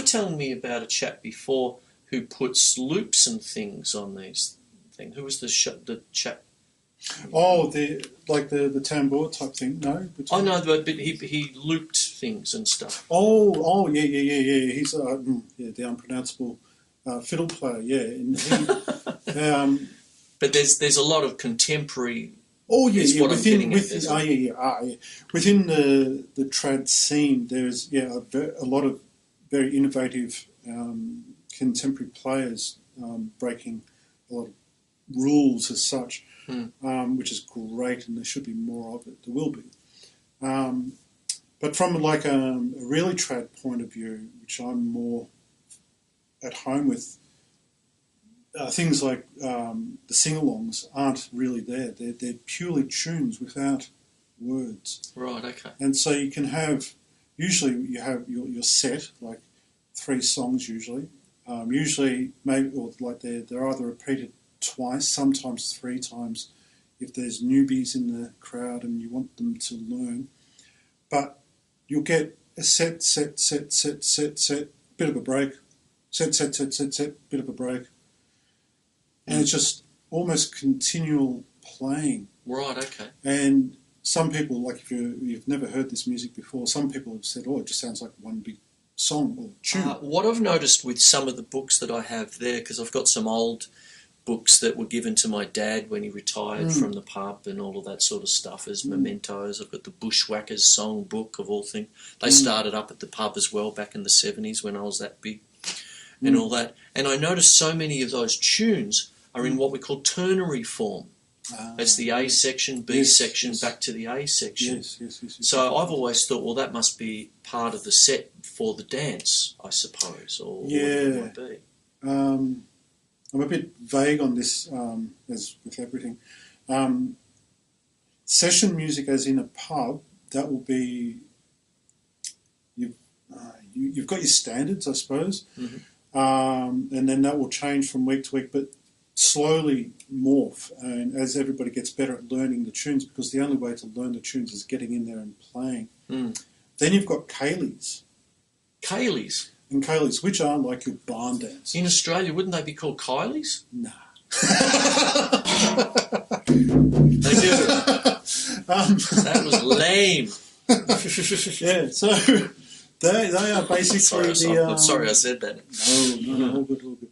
telling me about a chap before who puts loops and things on these things. Who was the chap? Oh, the tambour type thing. No. Oh no, but he looped things and stuff. Oh, yeah. He's the unpronounceable fiddle player. Yeah, and he, but there's a lot of contemporary. Oh yeah, yeah. Within the trad scene, there's a lot of very innovative contemporary players breaking a lot of rules as such, which is great, and there should be more of it. There will be, but from like a really trad point of view, which I'm more at home with. Things like the sing-alongs aren't really there. They're purely tunes without words. Right, okay. And so you can have, usually you have your set, like 3 songs usually. Usually, maybe, or like they're either repeated twice, sometimes 3 times, if there's newbies in the crowd and you want them to learn. But you'll get a set, bit of a break, set, bit of a break. And it's just almost continual playing. Right, okay. And some people, like if you've never heard this music before, some people have said, it just sounds like one big song or tune. What I've noticed with some of the books that I have there, because I've got some old books that were given to my dad when he retired from the pub and all of that sort of stuff as mementos. I've got the Bushwhackers song book of all things. They started up at the pub as well back in the 70s when I was that big and all that. And I noticed so many of those tunes are in what we call ternary form. It's the A section, B section, back to the A section. Yes. So I've always thought, well, that must be part of the set for the dance, I suppose, or whatever it might be. I'm a bit vague on this, as with everything. Session music, as in a pub, that will be you've got your standards, I suppose, and then that will change from week to week, but slowly morph, and as everybody gets better at learning the tunes, because the only way to learn the tunes is getting in there and playing. Then you've got Kayleys. Kayleys? And Kayleys, which are like your barn dance. In Australia, wouldn't they be called Kylies? Nah. They do. That was lame. Yeah, so they are basically I'm sorry I said that. No, all good.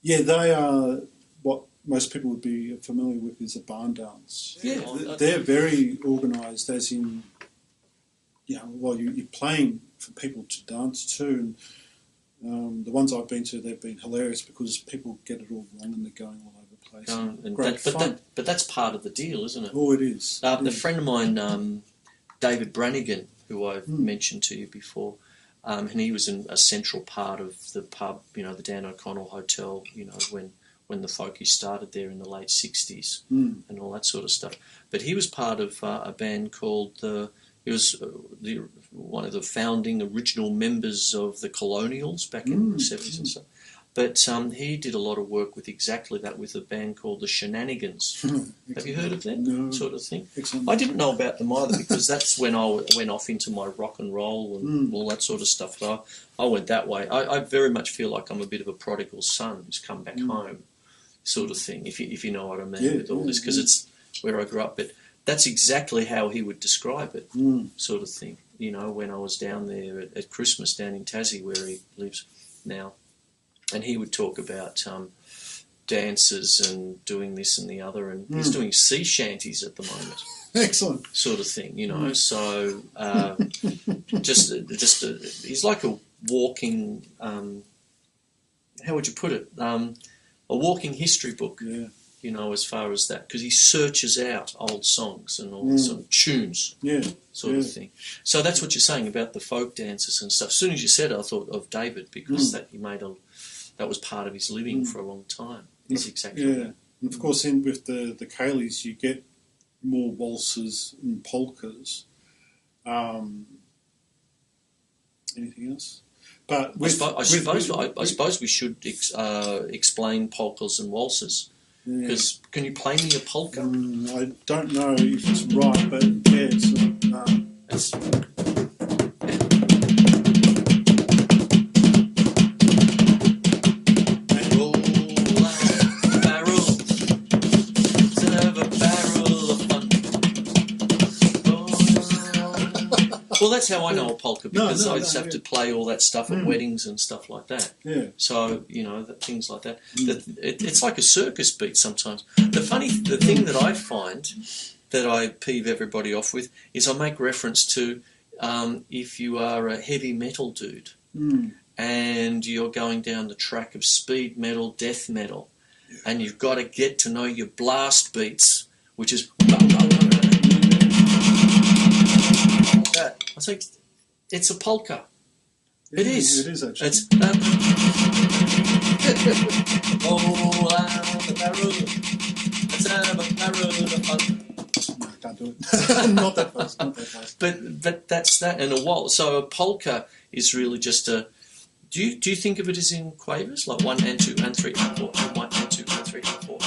Yeah, they are what most people would be familiar with as a barn dance. Yeah. They're very organised, as in, you're playing for people to dance to. And the ones I've been to, they've been hilarious because people get it all wrong and they're going all over the place. Great fun. But that's part of the deal, isn't it? Oh, it is. A friend of mine, David Brannigan, who I've mentioned to you before, and he was in a central part of the pub, the Dan O'Connell Hotel, when the folkies started there in the late 60s and all that sort of stuff. But he was part of a band called, he was one of the founding original members of the Colonials back in the 70s and stuff. But he did a lot of work with exactly that, with a band called the Shenanigans. Have you heard of them? No. Sort of thing? Excellent. I didn't know about them either, because that's when I went off into my rock and roll and all that sort of stuff. So I went that way. I very much feel like I'm a bit of a prodigal son who's come back home, sort of thing, if you know what I mean with all this, because it's where I grew up. But that's exactly how he would describe it, sort of thing. When I was down there at Christmas down in Tassie, where he lives now. And he would talk about dances and doing this and the other, and he's doing sea shanties at the moment. Excellent. Sort of thing, So he's like a walking, how would you put it? A walking history book. Yeah. As far as that, because he searches out old songs and all sort of tunes, sort of thing. So that's what you're saying about the folk dances and stuff. As soon as you said it, I thought of David, because that was part of his living for a long time. It's exactly that. And of course, with the Kayleys, you get more waltzes and polkas. Anything else? But I suppose we should explain polkas and waltzes. Because can you play me a polka? I don't know if it's right, but it's that's how I know a polka, because I used to have to play all that stuff at weddings and stuff like that. Yeah. So, things like that. It's like a circus beat sometimes. The thing that I find that I peeve everybody off with is I make reference to if you are a heavy metal dude and you're going down the track of speed metal, death metal, and you've got to get to know your blast beats, which is that. I think it's a polka. It is. It is actually. It's oh, the barroom. Let's have a barroom. No, can't do it. Not that fast. Not that fast. But that's that in a waltz. So a polka is really just a. Do you think of it as in quavers, like 1 and 2 and 3 and 4, and 1 and 2 and 3 and 4?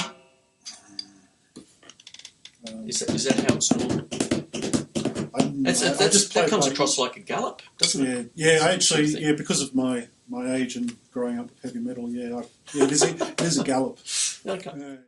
Is that how it's normally? That comes across like a gallop, doesn't it? Yeah. Actually, because of my age and growing up with heavy metal, it is a gallop. Okay.